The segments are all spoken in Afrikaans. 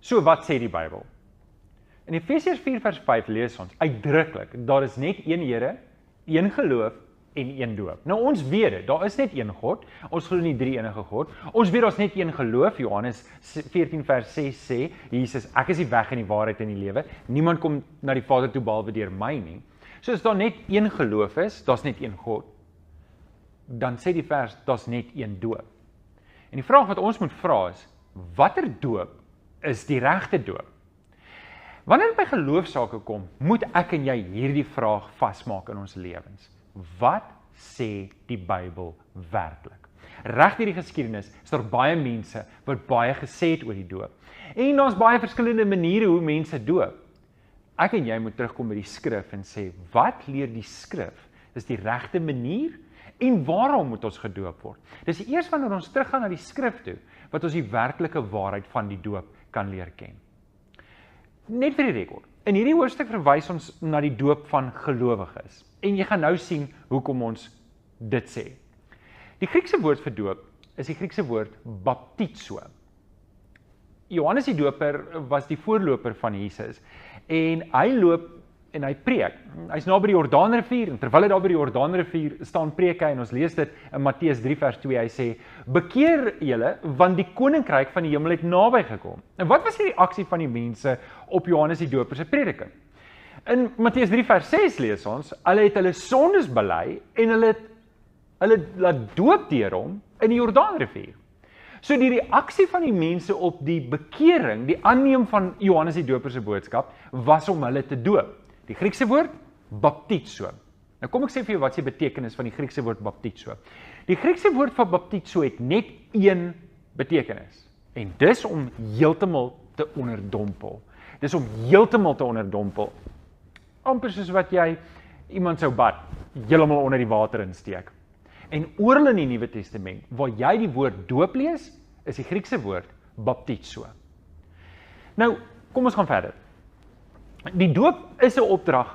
So wat sê die Bybel? In Efesiërs 4 vers 5 lees ons uitdruklik, daar is net een Here, een geloof en een doop. Nou ons weet dit, daar is net een God, ons glo nie drie enige God, ons weet daar's net een geloof, Johannes 14 vers 6 sê, Jesus, ek is die weg en die waarheid en die lewe, niemand kom na die Vader toe behalwe deur my nie. So as daar net een geloof is, daar's net een God, dan sê die vers, daar's net een doop. En die vraag wat ons moet vra is, watter doop is die regte doop? Wanneer by geloofsake kom, moet ek en jy hierdie vraag vasmaak in ons lewens. Wat sê die Bybel werklik? Reg deur die geskiedenis is daar baie mense wat baie gesê het oor die doop. En daar's baie verskillende maniere hoe mense doop. Ek en jy moet terugkom by die skrif en sê, wat leer die skrif? Is die regte manier? En waarom moet ons gedoop word? Dis eers wanneer ons teruggaan na die skrif toe, wat ons die werklike waarheid van die doop kan leer ken. Net vir die rekord, in hierdie hoofstuk verwys ons na die doop van gelowiges. En jy gaan nou sien hoekom ons dit sê. Die Griekse woord vir doop is die Griekse woord baptizo. Johannes die Doper was die voorloper van Jesus en hy loop en hy preek. Hy's nou by die Jordaanrivier en terwyl hy daar by die Jordaanrivier staan preek hy en ons lees dit in Matteus 3 vers 2. Hy sê: "Bekeer julle, want die koninkryk van die hemel het naby gekom." En wat was die reaksie van die mense op Johannes die Doper se prediking? In Matteus 3 vers 6 lees ons, hulle het hulle sondes bely en hulle laat doop deur hom in die Jordaanrivier. So die reaksie van die mense op die bekering, die aanneem van Johannes die Doper se boodskap, was om hulle te doop. Die Griekse woord baptizo. Nou kom ek sê vir jou wat is die betekenis van die Griekse woord baptizo. Die Griekse woord vir baptizo het net een betekenis. En dis om heeltemal te onderdompel. Dis om heeltemal te onderdompel. Amper soos wat jy iemand sou bad, heeltemal onder die water insteek. En oral in die Nuwe Testament, waar jy die woord doop lees, is die Griekse woord baptizo. Nou, kom ons gaan verder. Die doop is 'n opdrag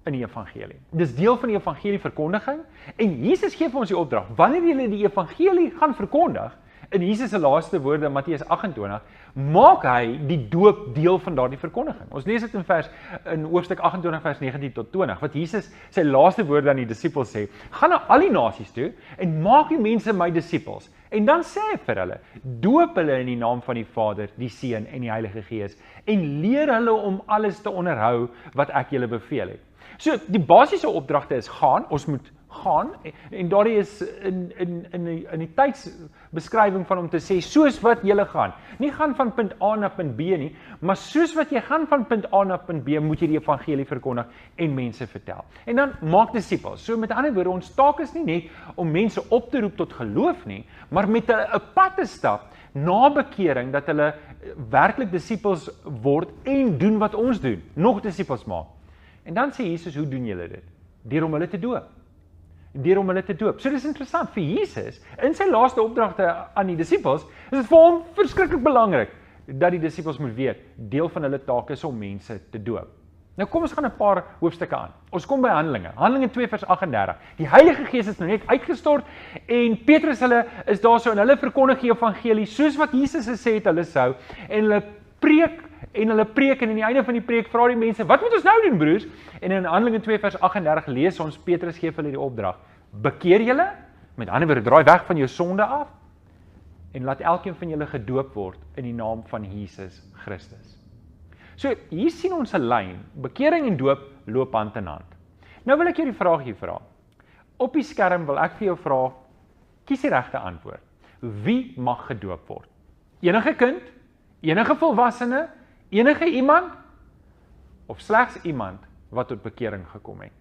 in die evangelie. Dis deel van die evangelie verkondiging en Jesus gee vir ons die opdrag. Wanneer jy die evangelie gaan verkondig, in Jesus se laaste woorde in Matteus 28, maak hy die doop deel van daardie verkondiging. Ons lees dit in hoofstuk 28 vers 19 tot 20, wat Jesus sy laaste woorde aan die disippels sê: "Gaan na al die nasies toe en maak die mense my disippels." En dan sê hy vir hulle: "Doop hulle in die naam van die Vader, die Seun en die Heilige Gees en leer hulle om alles te onderhou wat ek julle beveel het." So die basiese opdragte is gaan, ons moet gaan en daardie is in die tydsbeskrywing van om te sê soos wat julle gaan. Nie gaan van punt A na punt B nie, maar soos wat jy gaan van punt A na punt B, moet jy die evangelie verkondig en mense vertel. En dan maak disippels. So met ander woorde, ons taak is nie net om mense op te roep tot geloof nie, maar met 'n pad te stap na bekering dat hulle werklik disippels word en doen wat ons doen, nog disippels maak. En dan sê Jesus, hoe doen julle dit? Deur om hulle te doop. So dis interessant, vir Jesus, in sy laaste opdragte aan die disippels, is dit vir hom verskriklik belangrik, dat die disippels moet weet, deel van hulle taak is om mense te doop. Nou kom ons gaan 'n paar hoofstukke aan. Ons kom by Handelinge 2 vers 38. Die Heilige Gees is nou net uitgestort, en Petrus is daar so, en hulle verkondig die evangelie, soos wat Jesus gesê het hulle sou, en hulle preek, en in die einde van die preek vra die mense, wat moet ons nou doen, broers? En in Handelinge 2 vers 38 lees ons, Petrus gee vir hulle die opdrag, bekeer julle, met ander woorde, draai weg van jou sonde af, en laat elkeen van julle gedoop word in die naam van Jesus Christus. So, hier sien ons 'n lyn, bekering en doop loop hand in hand. Nou wil ek jou die vraag hier vra. Op die skerm wil ek vir jou vra, kies die regte antwoord. Wie mag gedoop word? Enige kind, enige volwassene, enige iemand, of slegs iemand wat tot bekering gekom het?